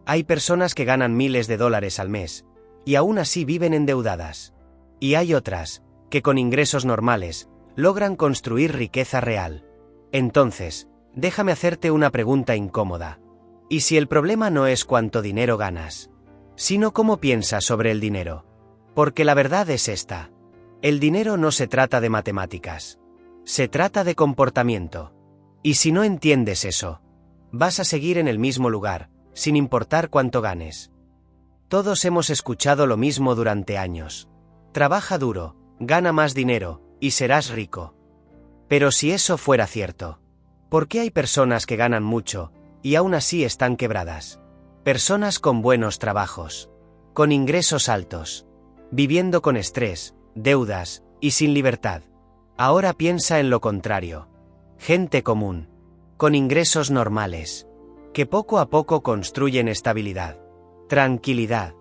Hay personas que ganan miles de dólares al mes, y aún así viven endeudadas. Y hay otras, que con ingresos normales, logran construir riqueza real. Entonces, déjame hacerte una pregunta incómoda. ¿Y si el problema no es cuánto dinero ganas, sino cómo piensas sobre el dinero? Porque la verdad es esta. El dinero no se trata de matemáticas. Se trata de comportamiento. Y si no entiendes eso, vas a seguir en el mismo lugar, sin importar cuánto ganes. Todos hemos escuchado lo mismo durante años. Trabaja duro, gana más dinero, y serás rico. Pero si eso fuera cierto, ¿por qué hay personas que ganan mucho, y aún así están quebradas? Personas con buenos trabajos, con ingresos altos, viviendo con estrés, deudas, y sin libertad. Ahora piensa en lo contrario. Gente común, con ingresos normales, que poco a poco construyen estabilidad, tranquilidad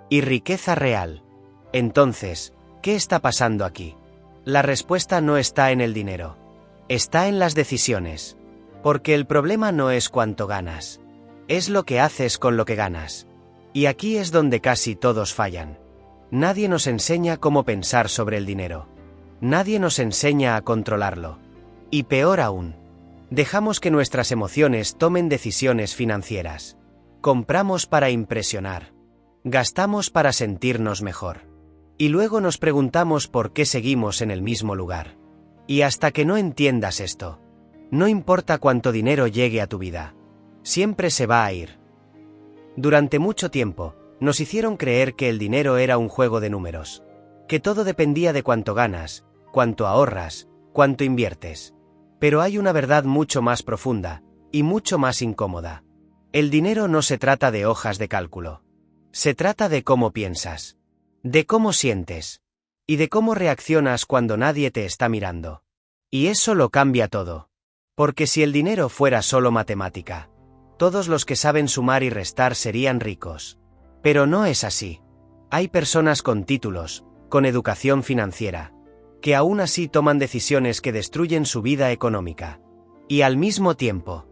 y riqueza real. Entonces, ¿qué está pasando aquí? La respuesta no está en el dinero. Está en las decisiones. Porque el problema no es cuánto ganas. Es lo que haces con lo que ganas. Y aquí es donde casi todos fallan. Nadie nos enseña cómo pensar sobre el dinero. Nadie nos enseña a controlarlo. Y peor aún, dejamos que nuestras emociones tomen decisiones financieras. Compramos para impresionar. Gastamos para sentirnos mejor. Y luego nos preguntamos por qué seguimos en el mismo lugar. Y hasta que no entiendas esto, no importa cuánto dinero llegue a tu vida, siempre se va a ir. Durante mucho tiempo, nos hicieron creer que el dinero era un juego de números, que todo dependía de cuánto ganas, cuánto ahorras, cuánto inviertes. Pero hay una verdad mucho más profunda, y mucho más incómoda. El dinero no se trata de hojas de cálculo. Se trata de cómo piensas, de cómo sientes, y de cómo reaccionas cuando nadie te está mirando. Y eso lo cambia todo. Porque si el dinero fuera solo matemática, todos los que saben sumar y restar serían ricos. Pero no es así. Hay personas con títulos, con educación financiera, que aún así toman decisiones que destruyen su vida económica. Y al mismo tiempo,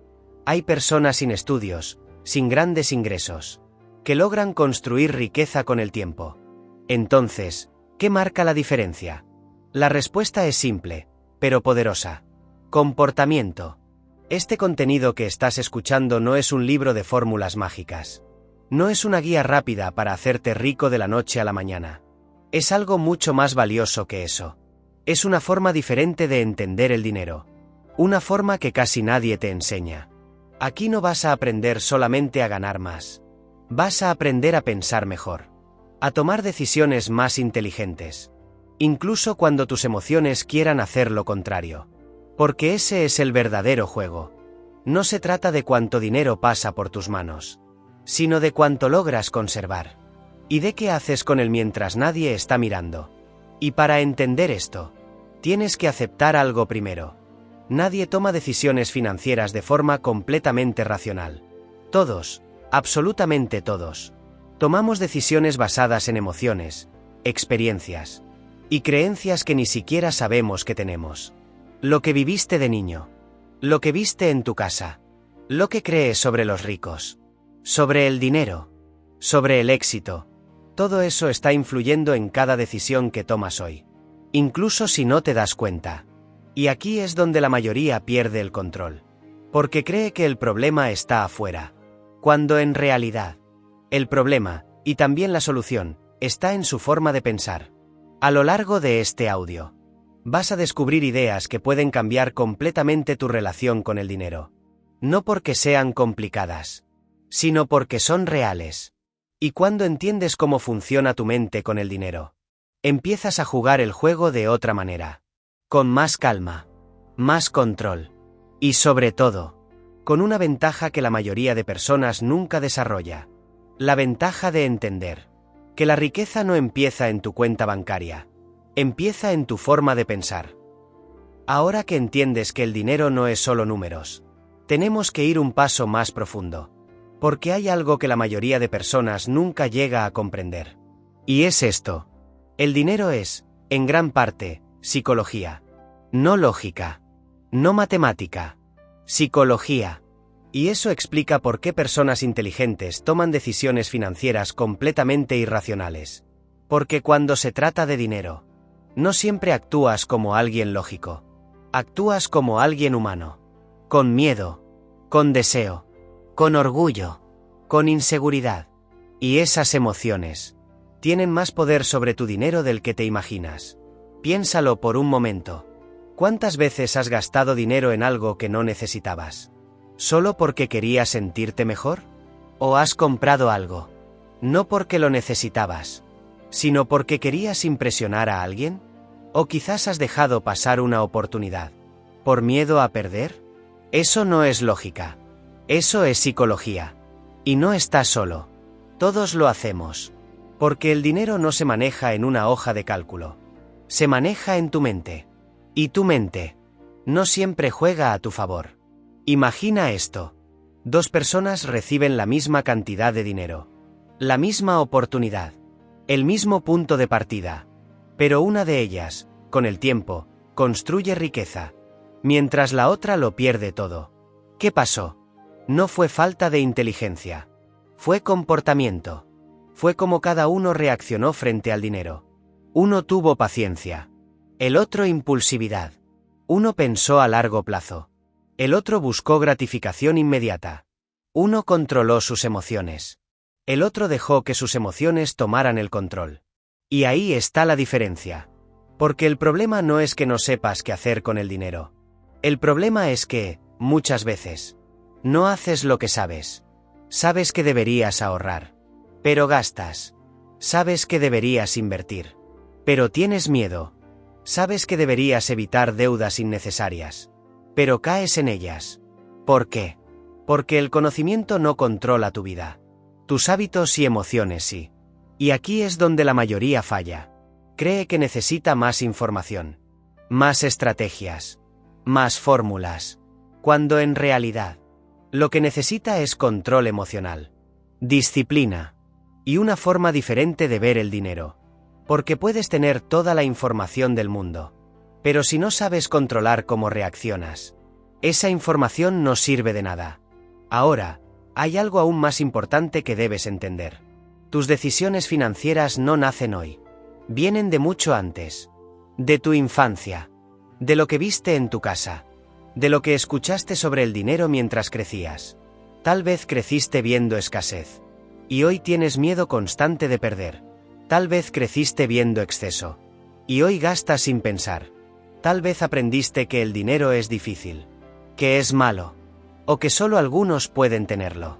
hay personas sin estudios, sin grandes ingresos, que logran construir riqueza con el tiempo. Entonces, ¿qué marca la diferencia? La respuesta es simple, pero poderosa. Comportamiento. Este contenido que estás escuchando no es un libro de fórmulas mágicas. No es una guía rápida para hacerte rico de la noche a la mañana. Es algo mucho más valioso que eso. Es una forma diferente de entender el dinero. Una forma que casi nadie te enseña. Aquí no vas a aprender solamente a ganar más. Vas a aprender a pensar mejor. A tomar decisiones más inteligentes. Incluso cuando tus emociones quieran hacer lo contrario. Porque ese es el verdadero juego. No se trata de cuánto dinero pasa por tus manos, sino de cuánto logras conservar. Y de qué haces con él mientras nadie está mirando. Y para entender esto, tienes que aceptar algo primero. Nadie toma decisiones financieras de forma completamente racional. Todos, absolutamente todos, tomamos decisiones basadas en emociones, experiencias y creencias que ni siquiera sabemos que tenemos. Lo que viviste de niño, lo que viste en tu casa, lo que crees sobre los ricos, sobre el dinero, sobre el éxito, todo eso está influyendo en cada decisión que tomas hoy, incluso si no te das cuenta. Y aquí es donde la mayoría pierde el control, porque cree que el problema está afuera, cuando en realidad, el problema, y también la solución, está en su forma de pensar. A lo largo de este audio, vas a descubrir ideas que pueden cambiar completamente tu relación con el dinero. No porque sean complicadas, sino porque son reales. Y cuando entiendes cómo funciona tu mente con el dinero, empiezas a jugar el juego de otra manera. Con más calma, más control. Y sobre todo, con una ventaja que la mayoría de personas nunca desarrolla. La ventaja de entender que la riqueza no empieza en tu cuenta bancaria. Empieza en tu forma de pensar. Ahora que entiendes que el dinero no es solo números, tenemos que ir un paso más profundo. Porque hay algo que la mayoría de personas nunca llega a comprender. Y es esto. El dinero es, en gran parte, psicología. No lógica. No matemática. Psicología. Y eso explica por qué personas inteligentes toman decisiones financieras completamente irracionales. Porque cuando se trata de dinero, no siempre actúas como alguien lógico. Actúas como alguien humano. Con miedo, con deseo, con orgullo, con inseguridad. Y esas emociones tienen más poder sobre tu dinero del que te imaginas. Piénsalo por un momento. ¿Cuántas veces has gastado dinero en algo que no necesitabas? ¿Solo porque querías sentirte mejor? ¿O has comprado algo, no porque lo necesitabas, sino porque querías impresionar a alguien? ¿O quizás has dejado pasar una oportunidad por miedo a perder? Eso no es lógica. Eso es psicología. Y no estás solo. Todos lo hacemos. Porque el dinero no se maneja en una hoja de cálculo. Se maneja en tu mente. Y tu mente no siempre juega a tu favor. Imagina esto. 2 personas reciben la misma cantidad de dinero. La misma oportunidad. El mismo punto de partida. Pero una de ellas, con el tiempo, construye riqueza. Mientras la otra lo pierde todo. ¿Qué pasó? No fue falta de inteligencia. Fue comportamiento. Fue como cada uno reaccionó frente al dinero. Uno tuvo paciencia. El otro impulsividad. Uno pensó a largo plazo. El otro buscó gratificación inmediata. Uno controló sus emociones. El otro dejó que sus emociones tomaran el control. Y ahí está la diferencia. Porque el problema no es que no sepas qué hacer con el dinero. El problema es que, muchas veces, no haces lo que sabes. Sabes que deberías ahorrar, pero gastas. Sabes que deberías invertir, pero tienes miedo. Sabes que deberías evitar deudas innecesarias, pero caes en ellas. ¿Por qué? Porque el conocimiento no controla tu vida. Tus hábitos y emociones sí. Y aquí es donde la mayoría falla. Cree que necesita más información, más estrategias, más fórmulas, cuando en realidad lo que necesita es control emocional, disciplina y una forma diferente de ver el dinero. Porque puedes tener toda la información del mundo, pero si no sabes controlar cómo reaccionas, esa información no sirve de nada. Ahora, hay algo aún más importante que debes entender. Tus decisiones financieras no nacen hoy. Vienen de mucho antes. De tu infancia. De lo que viste en tu casa. De lo que escuchaste sobre el dinero mientras crecías. Tal vez creciste viendo escasez. Y hoy tienes miedo constante de perder. Tal vez creciste viendo exceso. Y hoy gastas sin pensar. Tal vez aprendiste que el dinero es difícil. Que es malo. O que solo algunos pueden tenerlo.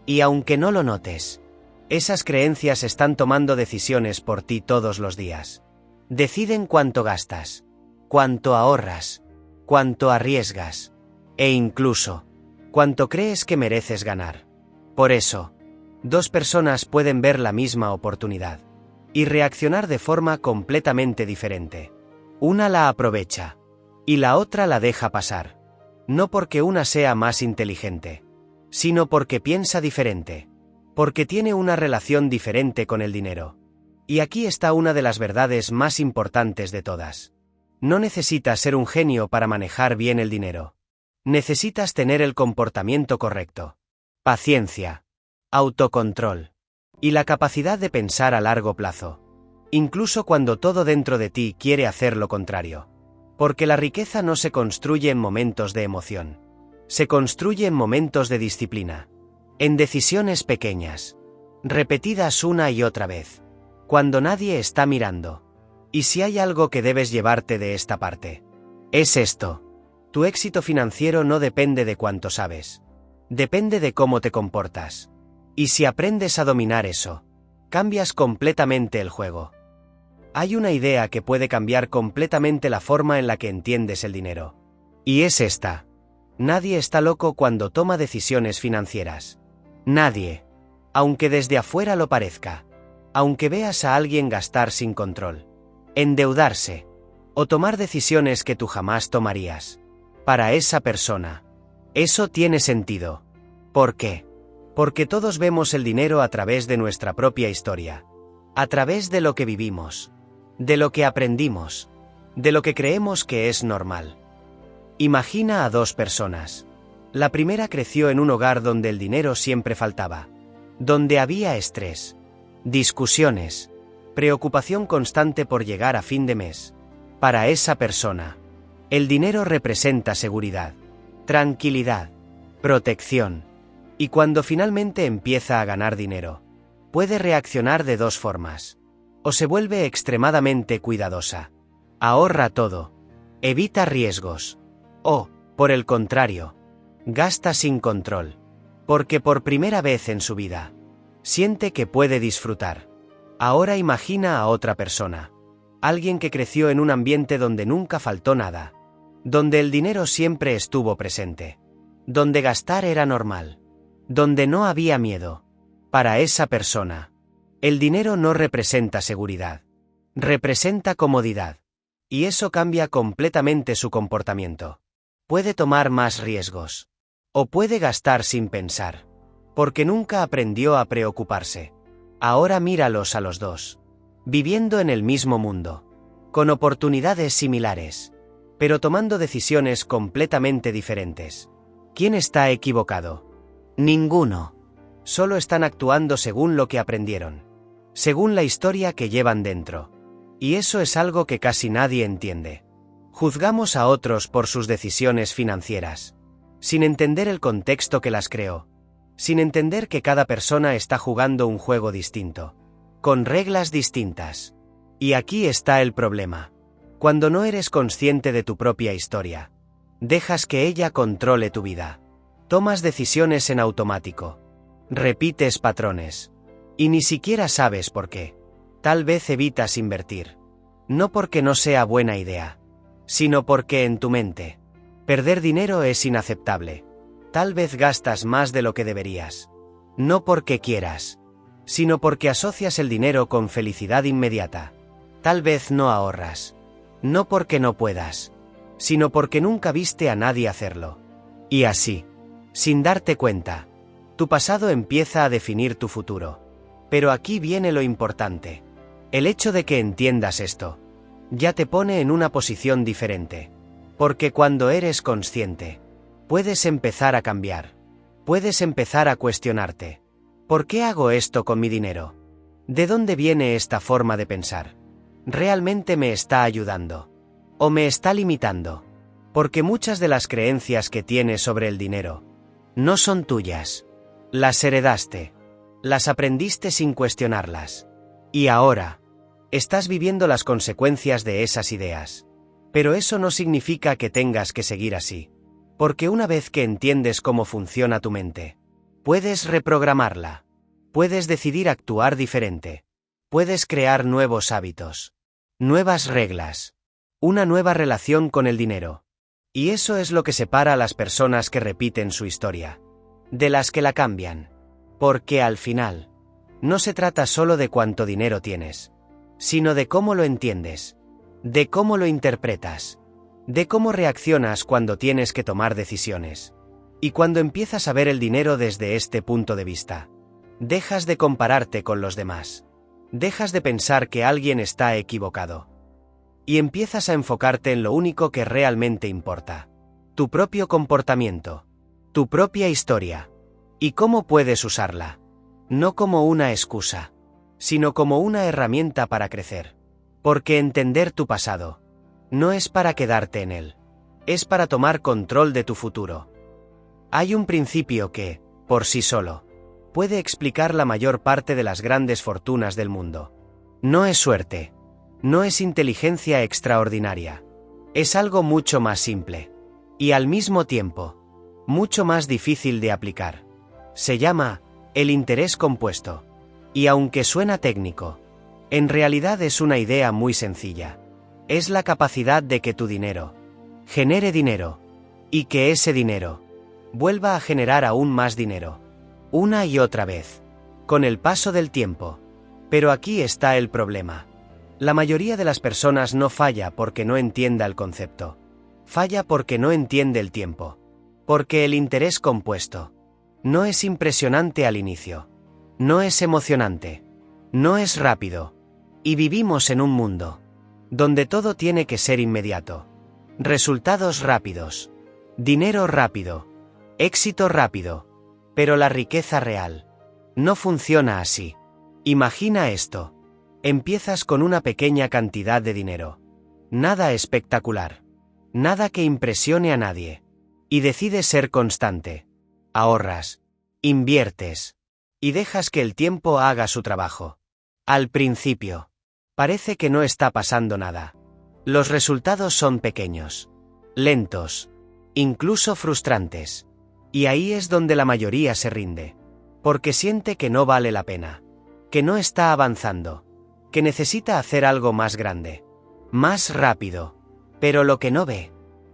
Y aunque no lo notes, esas creencias están tomando decisiones por ti todos los días. Deciden cuánto gastas, cuánto ahorras, cuánto arriesgas, e incluso, cuánto crees que mereces ganar. Por eso, 2 personas pueden ver la misma oportunidad y reaccionar de forma completamente diferente. Una la aprovecha y la otra la deja pasar. No porque una sea más inteligente, sino porque piensa diferente. Porque tiene una relación diferente con el dinero. Y aquí está una de las verdades más importantes de todas. No necesitas ser un genio para manejar bien el dinero. Necesitas tener el comportamiento correcto, paciencia, autocontrol y la capacidad de pensar a largo plazo, incluso cuando todo dentro de ti quiere hacer lo contrario. Porque la riqueza no se construye en momentos de emoción. Se construye en momentos de disciplina. En decisiones pequeñas, repetidas una y otra vez, cuando nadie está mirando. Y si hay algo que debes llevarte de esta parte, es esto. Tu éxito financiero no depende de cuánto sabes. Depende de cómo te comportas. Y si aprendes a dominar eso, cambias completamente el juego. Hay una idea que puede cambiar completamente la forma en la que entiendes el dinero. Y es esta. Nadie está loco cuando toma decisiones financieras. Nadie. Aunque desde afuera lo parezca. Aunque veas a alguien gastar sin control, endeudarse, o tomar decisiones que tú jamás tomarías. Para esa persona, eso tiene sentido. ¿Por qué? Porque todos vemos el dinero a través de nuestra propia historia. A través de lo que vivimos. De lo que aprendimos. De lo que creemos que es normal. Imagina a 2 personas. La primera creció en un hogar donde el dinero siempre faltaba, donde había estrés, discusiones, preocupación constante por llegar a fin de mes. Para esa persona, el dinero representa seguridad, tranquilidad, protección. Y cuando finalmente empieza a ganar dinero, puede reaccionar de dos formas. O se vuelve extremadamente cuidadosa, ahorra todo, evita riesgos. O, por el contrario, gasta sin control, porque por primera vez en su vida, siente que puede disfrutar. Ahora imagina a otra persona, alguien que creció en un ambiente donde nunca faltó nada, donde el dinero siempre estuvo presente, donde gastar era normal, donde no había miedo. Para esa persona, el dinero no representa seguridad, representa comodidad, y eso cambia completamente su comportamiento. Puede tomar más riesgos, o puede gastar sin pensar, porque nunca aprendió a preocuparse. Ahora míralos a los dos, viviendo en el mismo mundo, con oportunidades similares, pero tomando decisiones completamente diferentes. ¿Quién está equivocado? Ninguno. Solo están actuando según lo que aprendieron, según la historia que llevan dentro. Y eso es algo que casi nadie entiende. Juzgamos a otros por sus decisiones financieras, sin entender el contexto que las creó, sin entender que cada persona está jugando un juego distinto, con reglas distintas. Y aquí está el problema. Cuando no eres consciente de tu propia historia, dejas que ella controle tu vida. Tomas decisiones en automático. Repites patrones. Y ni siquiera sabes por qué. Tal vez evitas invertir. No porque no sea buena idea, sino porque en tu mente, perder dinero es inaceptable. Tal vez gastas más de lo que deberías. No porque quieras, sino porque asocias el dinero con felicidad inmediata. Tal vez no ahorras. No porque no puedas, sino porque nunca viste a nadie hacerlo. Y así, sin darte cuenta, tu pasado empieza a definir tu futuro. Pero aquí viene lo importante. El hecho de que entiendas esto, ya te pone en una posición diferente. Porque cuando eres consciente, puedes empezar a cambiar. Puedes empezar a cuestionarte. ¿Por qué hago esto con mi dinero? ¿De dónde viene esta forma de pensar? ¿Realmente me está ayudando? ¿O me está limitando? Porque muchas de las creencias que tienes sobre el dinero no son tuyas. Las heredaste. Las aprendiste sin cuestionarlas. Y ahora, estás viviendo las consecuencias de esas ideas. Pero eso no significa que tengas que seguir así. Porque una vez que entiendes cómo funciona tu mente, puedes reprogramarla. Puedes decidir actuar diferente. Puedes crear nuevos hábitos. Nuevas reglas. Una nueva relación con el dinero. Y eso es lo que separa a las personas que repiten su historia de las que la cambian. Porque al final, no se trata solo de cuánto dinero tienes, sino de cómo lo entiendes, de cómo lo interpretas, de cómo reaccionas cuando tienes que tomar decisiones. Y cuando empiezas a ver el dinero desde este punto de vista, dejas de compararte con los demás. Dejas de pensar que alguien está equivocado. Y empiezas a enfocarte en lo único que realmente importa. Tu propio comportamiento. Tu propia historia. Y cómo puedes usarla. No como una excusa, sino como una herramienta para crecer. Porque entender tu pasado no es para quedarte en él. Es para tomar control de tu futuro. Hay un principio que, por sí solo, puede explicar la mayor parte de las grandes fortunas del mundo. No es suerte. No es inteligencia extraordinaria. Es algo mucho más simple. Y al mismo tiempo, mucho más difícil de aplicar. Se llama el interés compuesto. Y aunque suena técnico, en realidad es una idea muy sencilla. Es la capacidad de que tu dinero genere dinero. Y que ese dinero vuelva a generar aún más dinero. Una y otra vez. Con el paso del tiempo. Pero aquí está el problema. La mayoría de las personas no falla porque no entienda el concepto. Falla porque no entiende el tiempo. Porque el interés compuesto no es impresionante al inicio. No es emocionante. No es rápido. Y vivimos en un mundo donde todo tiene que ser inmediato. Resultados rápidos. Dinero rápido. Éxito rápido. Pero la riqueza real no funciona así. Imagina esto. Empiezas con una pequeña cantidad de dinero. Nada espectacular. Nada que impresione a nadie. Y decides ser constante. Ahorras. Inviertes. Y dejas que el tiempo haga su trabajo. Al principio. Parece que no está pasando nada. Los resultados son pequeños. Lentos. Incluso frustrantes. Y ahí es donde la mayoría se rinde. Porque siente que no vale la pena. Que no está avanzando. Que necesita hacer algo más grande. Más rápido. Pero lo que no ve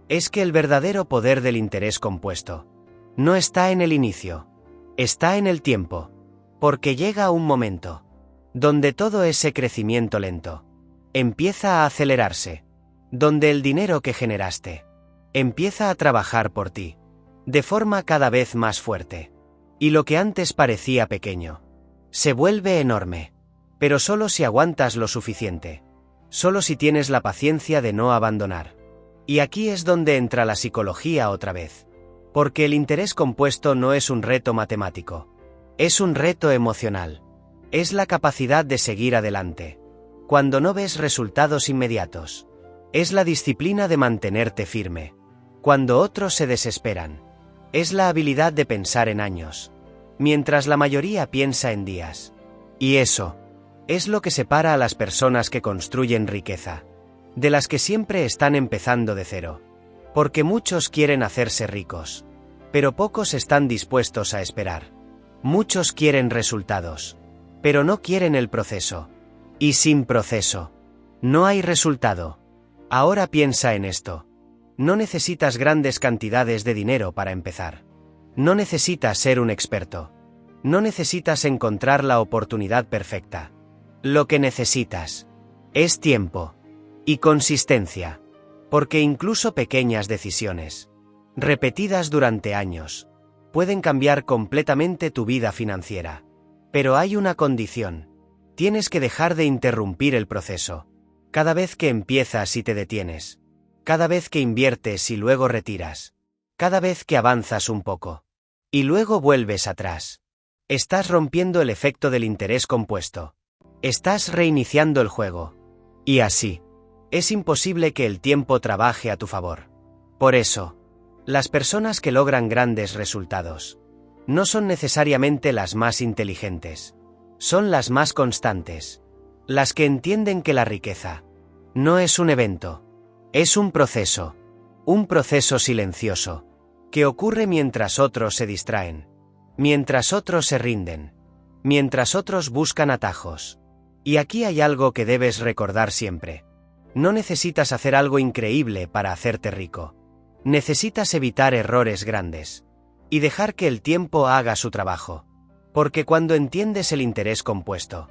es que el verdadero poder del interés compuesto no está en el inicio. Está en el tiempo. Porque llega un momento donde todo ese crecimiento lento empieza a acelerarse. Donde el dinero que generaste empieza a trabajar por ti de forma cada vez más fuerte. Y lo que antes parecía pequeño se vuelve enorme. Pero solo si aguantas lo suficiente. Solo si tienes la paciencia de no abandonar. Y aquí es donde entra la psicología otra vez. Porque el interés compuesto no es un reto matemático. Es un reto emocional. Es la capacidad de seguir adelante cuando no ves resultados inmediatos. Es la disciplina de mantenerte firme cuando otros se desesperan. Es la habilidad de pensar en años, mientras la mayoría piensa en días. Y eso es lo que separa a las personas que construyen riqueza de las que siempre están empezando de cero. Porque muchos quieren hacerse ricos, pero pocos están dispuestos a esperar. Muchos quieren resultados, pero no quieren el proceso. Y sin proceso, no hay resultado. Ahora piensa en esto. No necesitas grandes cantidades de dinero para empezar. No necesitas ser un experto. No necesitas encontrar la oportunidad perfecta. Lo que necesitas es tiempo y consistencia. Porque incluso pequeñas decisiones, repetidas durante años, pueden cambiar completamente tu vida financiera. Pero hay una condición. Tienes que dejar de interrumpir el proceso. Cada vez que empiezas y te detienes. Cada vez que inviertes y luego retiras. Cada vez que avanzas un poco y luego vuelves atrás. Estás rompiendo el efecto del interés compuesto. Estás reiniciando el juego. Y así, es imposible que el tiempo trabaje a tu favor. Por eso, las personas que logran grandes resultados no son necesariamente las más inteligentes. Son las más constantes. Las que entienden que la riqueza no es un evento. Es un proceso. Un proceso silencioso que ocurre mientras otros se distraen. Mientras otros se rinden. Mientras otros buscan atajos. Y aquí hay algo que debes recordar siempre. No necesitas hacer algo increíble para hacerte rico. Necesitas evitar errores grandes. Y dejar que el tiempo haga su trabajo. Porque cuando entiendes el interés compuesto,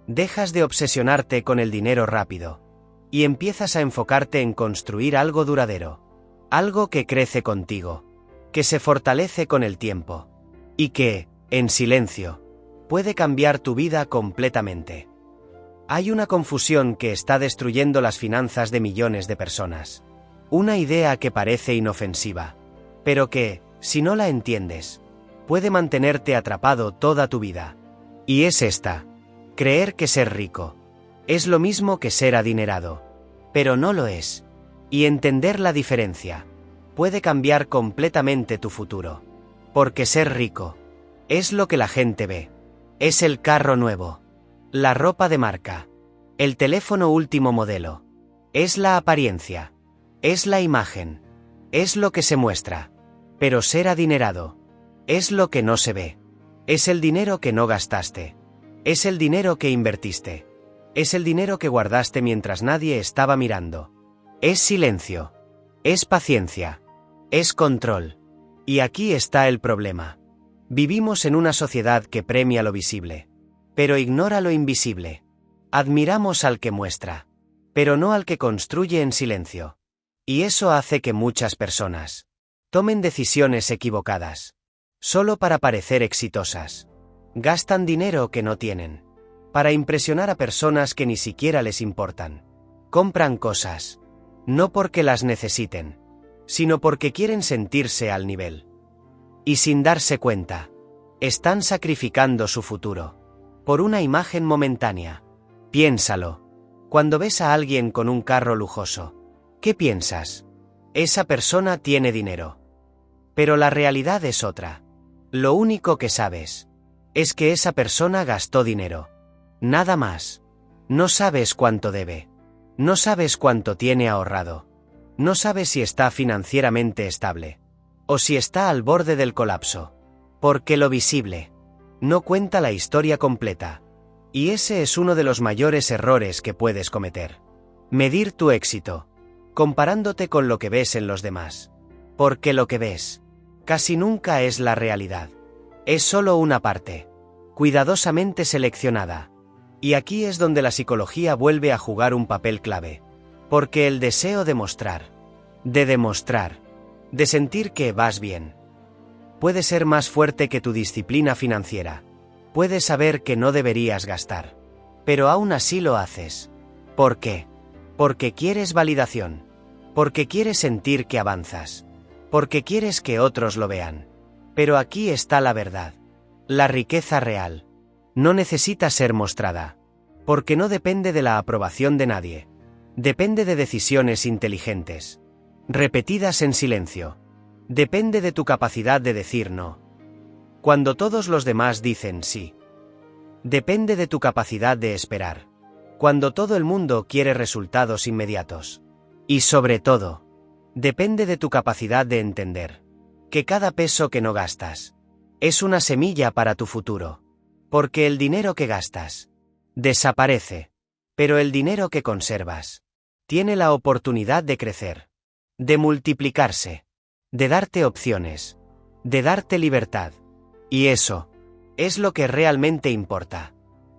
dejas de obsesionarte con el dinero rápido. Y empiezas a enfocarte en construir algo duradero. Algo que crece contigo. Que se fortalece con el tiempo. Y que, en silencio, puede cambiar tu vida completamente. Hay una confusión que está destruyendo las finanzas de millones de personas. Una idea que parece inofensiva, pero que, si no la entiendes, puede mantenerte atrapado toda tu vida. Y es esta: creer que ser rico es lo mismo que ser adinerado. Pero no lo es. Y entender la diferencia puede cambiar completamente tu futuro. Porque ser rico es lo que la gente ve. Es el carro nuevo. La ropa de marca. El teléfono último modelo. Es la apariencia. Es la imagen. Es lo que se muestra. Pero ser adinerado es lo que no se ve. Es el dinero que no gastaste. Es el dinero que invertiste. Es el dinero que guardaste mientras nadie estaba mirando. Es silencio. Es paciencia. Es control. Y aquí está el problema. Vivimos en una sociedad que premia lo visible, pero ignora lo invisible. Admiramos al que muestra, pero no al que construye en silencio. Y eso hace que muchas personas tomen decisiones equivocadas, solo para parecer exitosas. Gastan dinero que no tienen, para impresionar a personas que ni siquiera les importan. Compran cosas, no porque las necesiten, sino porque quieren sentirse al nivel. Y sin darse cuenta, están sacrificando su futuro por una imagen momentánea. Piénsalo. Cuando ves a alguien con un carro lujoso, ¿qué piensas? Esa persona tiene dinero. Pero la realidad es otra. Lo único que sabes es que esa persona gastó dinero. Nada más. No sabes cuánto debe. No sabes cuánto tiene ahorrado. No sabes si está financieramente estable. O si está al borde del colapso. Porque lo visible no cuenta la historia completa. Y ese es uno de los mayores errores que puedes cometer. Medir tu éxito comparándote con lo que ves en los demás. Porque lo que ves casi nunca es la realidad. Es solo una parte, cuidadosamente seleccionada. Y aquí es donde la psicología vuelve a jugar un papel clave. Porque el deseo de mostrar, de demostrar, de sentir que vas bien, puede ser más fuerte que tu disciplina financiera. Puedes saber que no deberías gastar, pero aún así lo haces. ¿Por qué? Porque quieres validación. Porque quieres sentir que avanzas. Porque quieres que otros lo vean. Pero aquí está la verdad. La riqueza real no necesita ser mostrada. Porque no depende de la aprobación de nadie. Depende de decisiones inteligentes, repetidas en silencio. Depende de tu capacidad de decir no cuando todos los demás dicen sí. Depende de tu capacidad de esperar cuando todo el mundo quiere resultados inmediatos. Y sobre todo, depende de tu capacidad de entender que cada peso que no gastas es una semilla para tu futuro. Porque el dinero que gastas desaparece, pero el dinero que conservas tiene la oportunidad de crecer, de multiplicarse, de darte opciones, de darte libertad. Y eso es lo que realmente importa.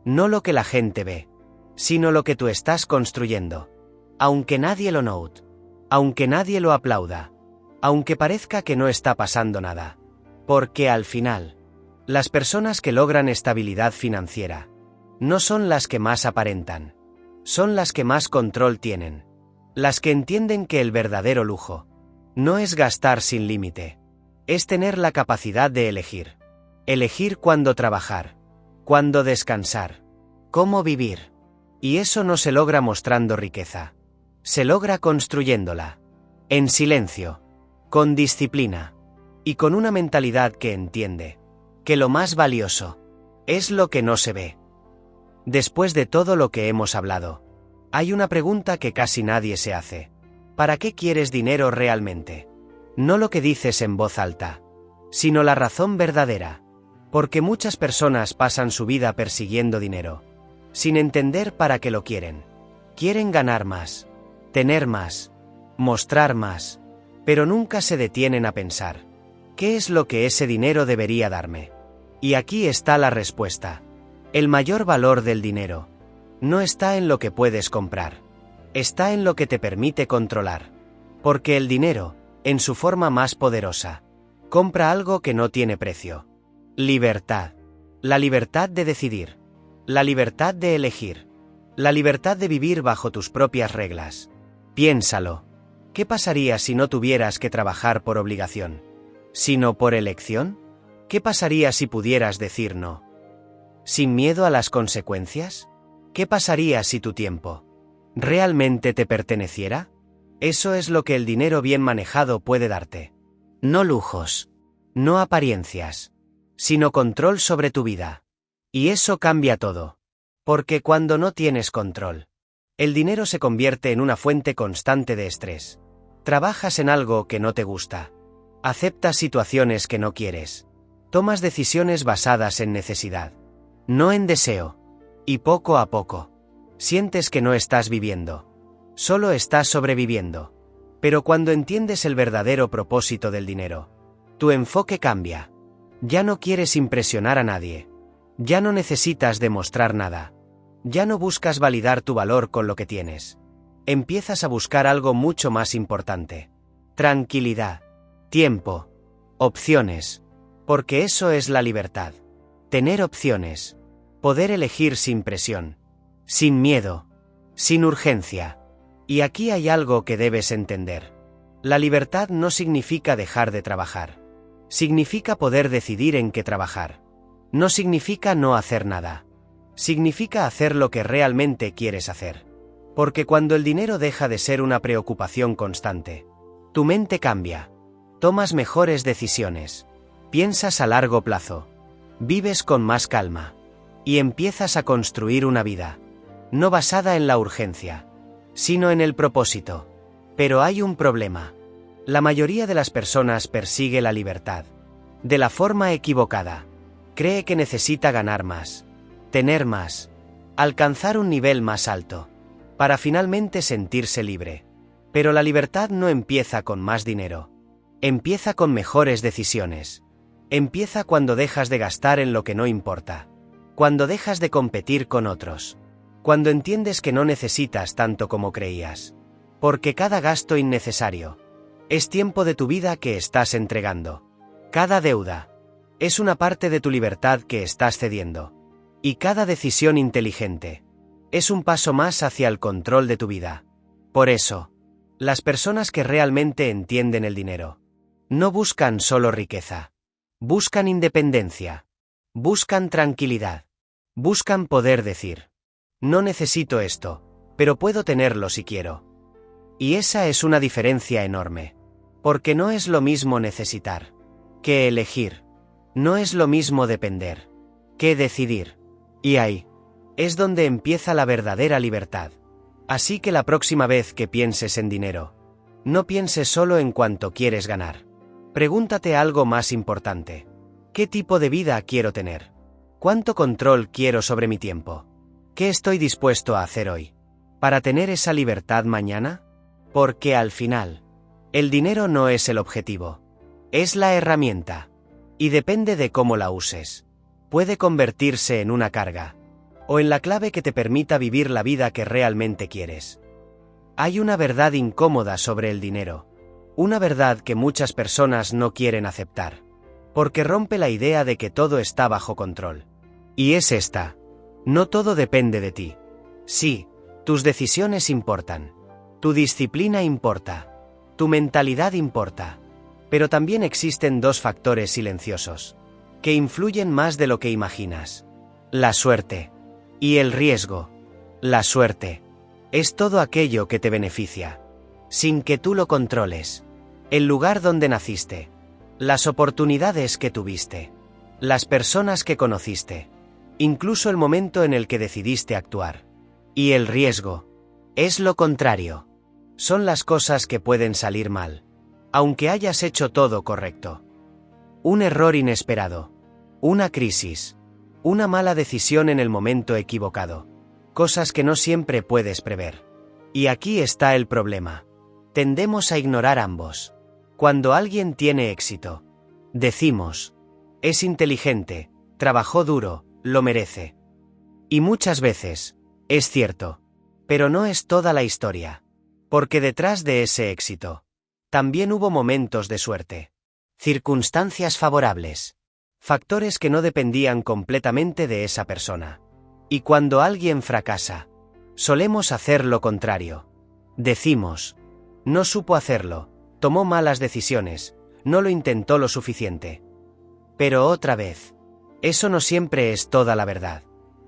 No lo que la gente ve, sino lo que tú estás construyendo. Aunque nadie lo note, aunque nadie lo aplauda, aunque parezca que no está pasando nada. Porque al final, las personas que logran estabilidad financiera no son las que más aparentan, son las que más control tienen, las que entienden que el verdadero lujo no es gastar sin límite, es tener la capacidad de elegir. Elegir cuándo trabajar, cuándo descansar, cómo vivir. Y eso no se logra mostrando riqueza. Se logra construyéndola. En silencio, con disciplina y con una mentalidad que entiende que lo más valioso es lo que no se ve. Después de todo lo que hemos hablado, hay una pregunta que casi nadie se hace. ¿Para qué quieres dinero realmente? No lo que dices en voz alta, sino la razón verdadera. Porque muchas personas pasan su vida persiguiendo dinero, sin entender para qué lo quieren. Quieren ganar más, tener más, mostrar más, pero nunca se detienen a pensar, ¿qué es lo que ese dinero debería darme? Y aquí está la respuesta. El mayor valor del dinero no está en lo que puedes comprar, está en lo que te permite controlar. Porque el dinero, en su forma más poderosa, compra algo que no tiene precio. Libertad. La libertad de decidir. La libertad de elegir. La libertad de vivir bajo tus propias reglas. Piénsalo. ¿Qué pasaría si no tuvieras que trabajar por obligación, sino por elección? ¿Qué pasaría si pudieras decir no, sin miedo a las consecuencias? ¿Qué pasaría si tu tiempo realmente te perteneciera? Eso es lo que el dinero bien manejado puede darte. No lujos, no apariencias, sino control sobre tu vida. Y eso cambia todo. Porque cuando no tienes control, el dinero se convierte en una fuente constante de estrés. Trabajas en algo que no te gusta. Aceptas situaciones que no quieres. Tomas decisiones basadas en necesidad, no en deseo. Y poco a poco, sientes que no estás viviendo. Solo estás sobreviviendo. Pero cuando entiendes el verdadero propósito del dinero, tu enfoque cambia. Ya no quieres impresionar a nadie. Ya no necesitas demostrar nada. Ya no buscas validar tu valor con lo que tienes. Empiezas a buscar algo mucho más importante. Tranquilidad, tiempo, opciones. Porque eso es la libertad. Tener opciones. Poder elegir sin presión. Sin miedo. Sin urgencia. Y aquí hay algo que debes entender. La libertad no significa dejar de trabajar. Significa poder decidir en qué trabajar. No significa no hacer nada. Significa hacer lo que realmente quieres hacer. Porque cuando el dinero deja de ser una preocupación constante, tu mente cambia. Tomas mejores decisiones. Piensas a largo plazo. Vives con más calma. Y empiezas a construir una vida. No basada en la urgencia, sino en el propósito. Pero hay un problema. La mayoría de las personas persigue la libertad. De la forma equivocada. Cree que necesita ganar más. Tener más. Alcanzar un nivel más alto. Para finalmente sentirse libre. Pero la libertad no empieza con más dinero. Empieza con mejores decisiones. Empieza cuando dejas de gastar en lo que no importa. Cuando dejas de competir con otros. Cuando entiendes que no necesitas tanto como creías. Porque cada gasto innecesario es tiempo de tu vida que estás entregando. Cada deuda es una parte de tu libertad que estás cediendo. Y cada decisión inteligente es un paso más hacia el control de tu vida. Por eso, las personas que realmente entienden el dinero no buscan solo riqueza. Buscan independencia. Buscan tranquilidad. Buscan poder decir: no necesito esto, pero puedo tenerlo si quiero. Y esa es una diferencia enorme. Porque no es lo mismo necesitar que elegir. No es lo mismo depender que decidir. Y ahí es donde empieza la verdadera libertad. Así que la próxima vez que pienses en dinero, no pienses solo en cuánto quieres ganar. Pregúntate algo más importante. ¿Qué tipo de vida quiero tener? ¿Cuánto control quiero sobre mi tiempo? ¿Qué estoy dispuesto a hacer hoy para tener esa libertad mañana? Porque al final, el dinero no es el objetivo. Es la herramienta. Y depende de cómo la uses. Puede convertirse en una carga. O en la clave que te permita vivir la vida que realmente quieres. Hay una verdad incómoda sobre el dinero. Una verdad que muchas personas no quieren aceptar. Porque rompe la idea de que todo está bajo control. Y es esta. No todo depende de ti. Sí, tus decisiones importan. Tu disciplina importa. Tu mentalidad importa. Pero también existen dos factores silenciosos que influyen más de lo que imaginas. La suerte y el riesgo. La suerte es todo aquello que te beneficia, sin que tú lo controles. El lugar donde naciste, las oportunidades que tuviste, las personas que conociste, incluso el momento en el que decidiste actuar. Y el riesgo es lo contrario. Son las cosas que pueden salir mal, aunque hayas hecho todo correcto. Un error inesperado, una crisis, una mala decisión en el momento equivocado. Cosas que no siempre puedes prever. Y aquí está el problema. Tendemos a ignorar ambos. Cuando alguien tiene éxito, decimos: es inteligente, trabajó duro, lo merece. Y muchas veces, es cierto. Pero no es toda la historia. Porque detrás de ese éxito, también hubo momentos de suerte. Circunstancias favorables. Factores que no dependían completamente de esa persona. Y cuando alguien fracasa, solemos hacer lo contrario. Decimos: no supo hacerlo, tomó malas decisiones, no lo intentó lo suficiente. Pero otra vez, eso no siempre es toda la verdad.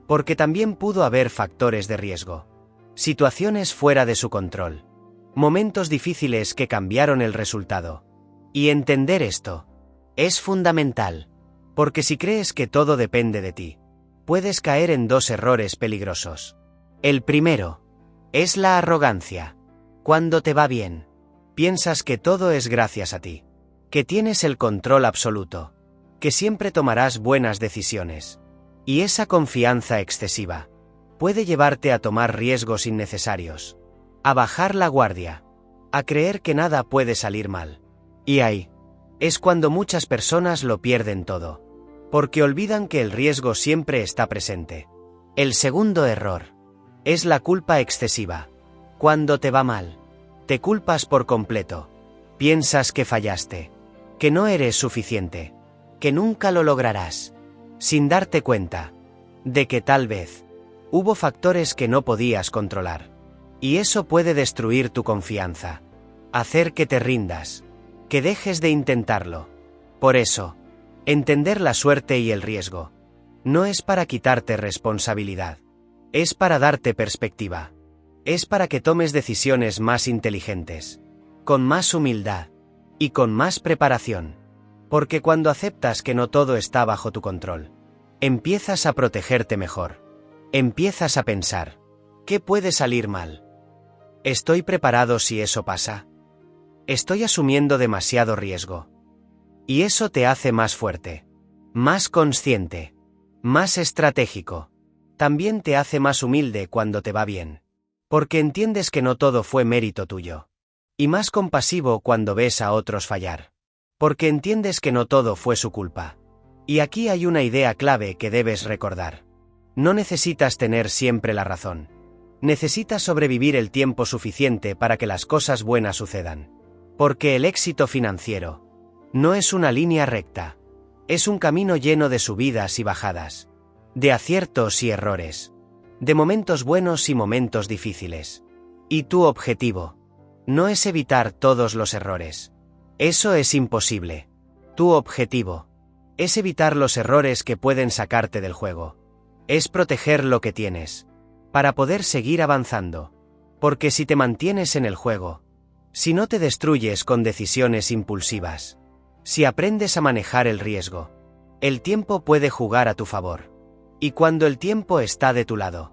Porque también pudo haber factores de riesgo. Situaciones fuera de su control. Momentos difíciles que cambiaron el resultado. Y entender esto es fundamental. Porque si crees que todo depende de ti, puedes caer en dos errores peligrosos. El primero es la arrogancia. Cuando te va bien, piensas que todo es gracias a ti. Que tienes el control absoluto. Que siempre tomarás buenas decisiones. Y esa confianza excesiva puede llevarte a tomar riesgos innecesarios. A bajar la guardia. A creer que nada puede salir mal. Y ahí es cuando muchas personas lo pierden todo. Porque olvidan que el riesgo siempre está presente. El segundo error es la culpa excesiva. Cuando te va mal, te culpas por completo. Piensas que fallaste. Que no eres suficiente. Que nunca lo lograrás. Sin darte cuenta de que tal vez hubo factores que no podías controlar. Y eso puede destruir tu confianza. Hacer que te rindas. Que dejes de intentarlo. Por eso, entender la suerte y el riesgo no es para quitarte responsabilidad, es para darte perspectiva, es para que tomes decisiones más inteligentes, con más humildad y con más preparación, porque cuando aceptas que no todo está bajo tu control, empiezas a protegerte mejor, empiezas a pensar, ¿qué puede salir mal? ¿Estoy preparado si eso pasa? ¿Estoy asumiendo demasiado riesgo? Y eso te hace más fuerte, más consciente, más estratégico. También te hace más humilde cuando te va bien, porque entiendes que no todo fue mérito tuyo. Y más compasivo cuando ves a otros fallar, porque entiendes que no todo fue su culpa. Y aquí hay una idea clave que debes recordar. No necesitas tener siempre la razón. Necesitas sobrevivir el tiempo suficiente para que las cosas buenas sucedan. Porque el éxito financiero no es una línea recta. Es un camino lleno de subidas y bajadas, de aciertos y errores, de momentos buenos y momentos difíciles. Y tu objetivo no es evitar todos los errores. Eso es imposible. Tu objetivo es evitar los errores que pueden sacarte del juego. Es proteger lo que tienes, para poder seguir avanzando. Porque si te mantienes en el juego, si no te destruyes con decisiones impulsivas, si aprendes a manejar el riesgo, el tiempo puede jugar a tu favor. Y cuando el tiempo está de tu lado,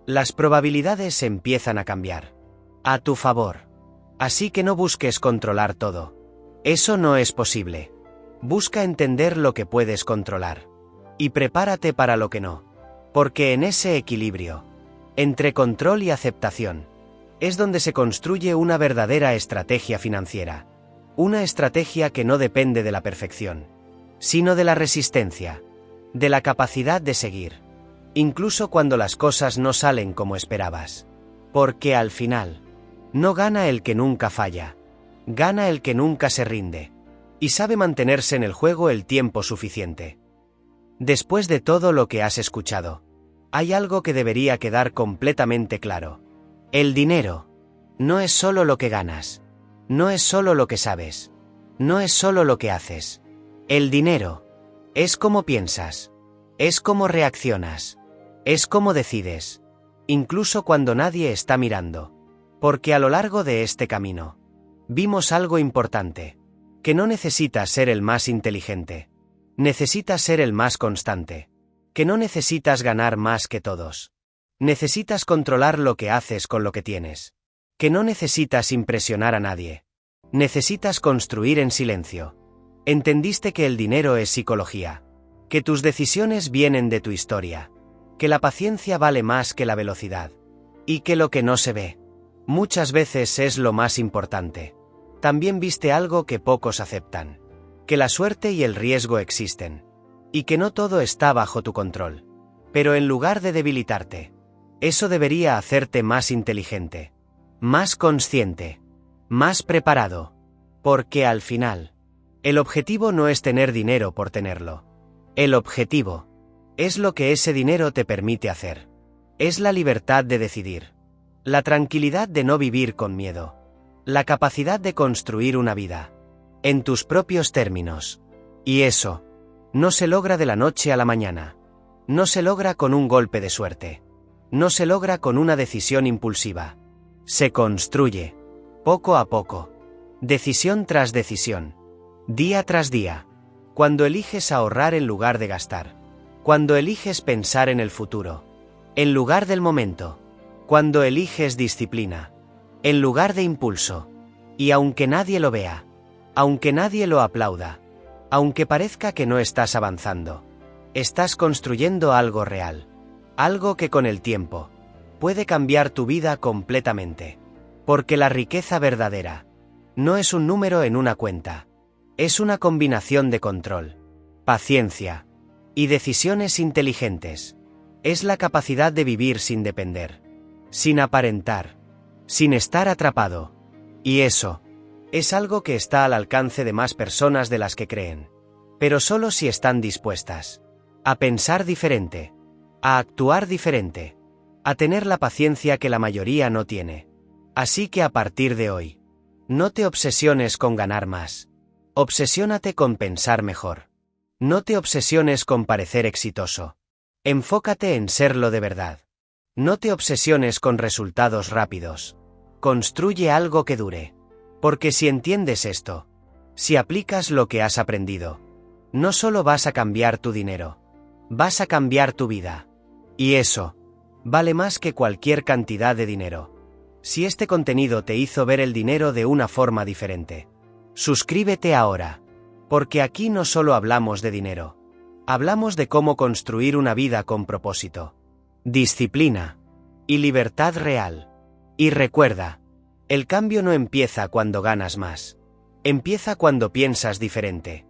las probabilidades empiezan a cambiar a tu favor. Así que no busques controlar todo. Eso no es posible. Busca entender lo que puedes controlar. Y prepárate para lo que no. Porque en ese equilibrio, entre control y aceptación, es donde se construye una verdadera estrategia financiera. Una estrategia que no depende de la perfección, sino de la resistencia, de la capacidad de seguir, incluso cuando las cosas no salen como esperabas. Porque al final, no gana el que nunca falla, gana el que nunca se rinde, y sabe mantenerse en el juego el tiempo suficiente. Después de todo lo que has escuchado, hay algo que debería quedar completamente claro. El dinero no es solo lo que ganas, no es solo lo que sabes, no es solo lo que haces. El dinero es cómo piensas, es cómo reaccionas, es cómo decides, incluso cuando nadie está mirando. Porque a lo largo de este camino, vimos algo importante, que no necesitas ser el más inteligente, necesitas ser el más constante, que no necesitas ganar más que todos, necesitas controlar lo que haces con lo que tienes, que no necesitas impresionar a nadie, necesitas construir en silencio. Entendiste que el dinero es psicología, que tus decisiones vienen de tu historia, que la paciencia vale más que la velocidad, y que lo que no se ve muchas veces es lo más importante. También viste algo que pocos aceptan, que la suerte y el riesgo existen, y que no todo está bajo tu control. Pero en lugar de debilitarte, eso debería hacerte más inteligente, más consciente, más preparado, porque al final, el objetivo no es tener dinero por tenerlo. El objetivo es lo que ese dinero te permite hacer. Es la libertad de decidir. La tranquilidad de no vivir con miedo. La capacidad de construir una vida en tus propios términos. Y eso no se logra de la noche a la mañana. No se logra con un golpe de suerte. No se logra con una decisión impulsiva. Se construye poco a poco, decisión tras decisión, día tras día. Cuando eliges ahorrar en lugar de gastar. Cuando eliges pensar en el futuro, en lugar del momento. Cuando eliges disciplina, en lugar de impulso. Y aunque nadie lo vea, aunque nadie lo aplauda, aunque parezca que no estás avanzando, estás construyendo algo real. Algo que con el tiempo puede cambiar tu vida completamente. Porque la riqueza verdadera no es un número en una cuenta. Es una combinación de control, paciencia y decisiones inteligentes. Es la capacidad de vivir sin depender, sin aparentar, sin estar atrapado. Y eso es algo que está al alcance de más personas de las que creen. Pero solo si están dispuestas a pensar diferente, a actuar diferente, a tener la paciencia que la mayoría no tiene. Así que a partir de hoy, no te obsesiones con ganar más. Obsesiónate con pensar mejor. No te obsesiones con parecer exitoso. Enfócate en serlo de verdad. No te obsesiones con resultados rápidos. Construye algo que dure. Porque si entiendes esto, si aplicas lo que has aprendido, no solo vas a cambiar tu dinero, vas a cambiar tu vida. Y eso vale más que cualquier cantidad de dinero. Si este contenido te hizo ver el dinero de una forma diferente, suscríbete ahora. Porque aquí no solo hablamos de dinero. Hablamos de cómo construir una vida con propósito, disciplina y libertad real. Y recuerda, el cambio no empieza cuando ganas más. Empieza cuando piensas diferente.